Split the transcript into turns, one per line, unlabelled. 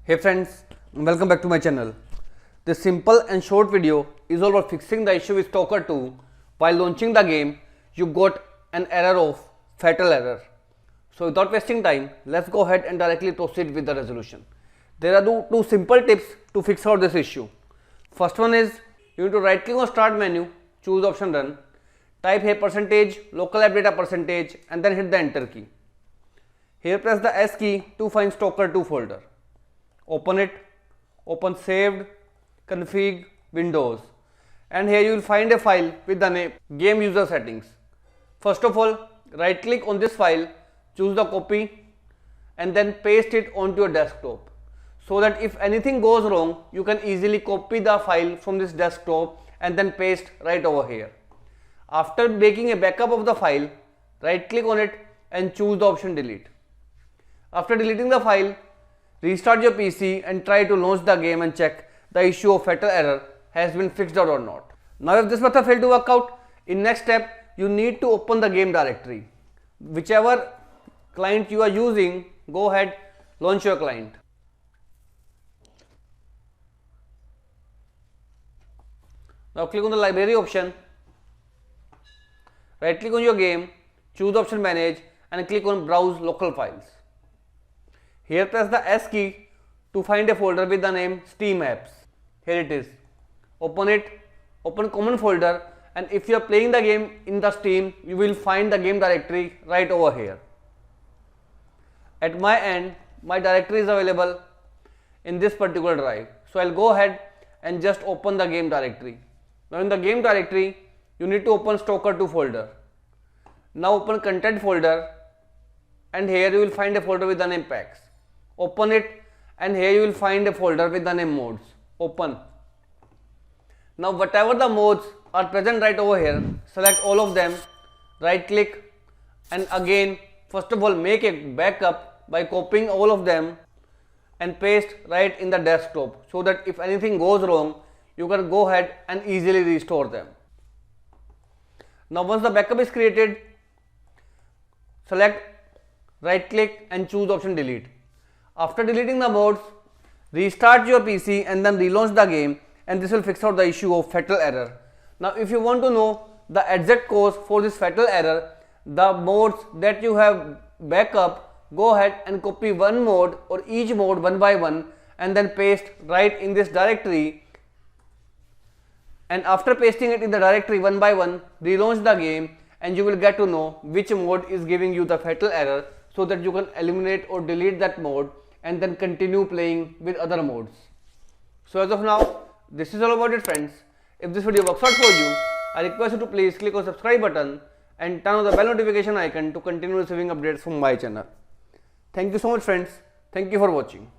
Hey friends, welcome back to my channel. This simple and short video is all about fixing the issue with Stalker 2. While launching the game, you got an error of fatal error. So without wasting time, let's go ahead and directly proceed with the resolution. There are two simple tips to fix out this issue. First one is you need to right click on start menu, choose option run, type here percentage, local app data percentage and then hit the enter key. Here press the S key to find Stalker 2 folder. Open it, open saved, config, windows, and here you will find a file with the name game user settings. First of all, right click on this file, choose the copy and then paste it onto your desktop, so that if anything goes wrong you can easily copy the file from this desktop and then paste right over here. After making a backup of the file, right click on it and choose the option delete. After deleting the file, restart your PC and try to launch the game and check the issue of fatal error has been fixed out or not. Now if this method failed to work out, in next step you need to open the game directory. Whichever client you are using, go ahead, launch your client. Now click on the library option, right click on your game, choose the option manage and click on browse local files. Here press the S key to find a folder with the name Steam Apps. Here it is. Open it, open common folder, and if you are playing the game in the Steam, you will find the game directory right over here. At my end, my directory is available in this particular drive. So I'll go ahead and just open the game directory. Now in the game directory, you need to open Stalker 2 folder. Now open content folder and here you will find a folder with the name packs. Open it and here you will find a folder with the name modes. Open. Now whatever the modes are present right over here, select all of them, right click and again first of all make a backup by copying all of them and paste right in the desktop, so that if anything goes wrong you can go ahead and easily restore them. Now once the backup is created, select, right click and choose option delete. After deleting the modes, restart your PC and then relaunch the game, and this will fix out the issue of fatal error. Now if you want to know the exact cause for this fatal error, the modes that you have backup, go ahead and copy one mode or each mode one by one and then paste right in this directory, and after pasting it in the directory one by one, relaunch the game and you will get to know which mode is giving you the fatal error, so that you can eliminate or delete that mode and then continue playing with other modes. So as of now, this is all about it friends. If this video works out for you, I request you to please click on subscribe button and turn on the bell notification icon to continue receiving updates from my channel. Thank you so much friends. Thank you for watching.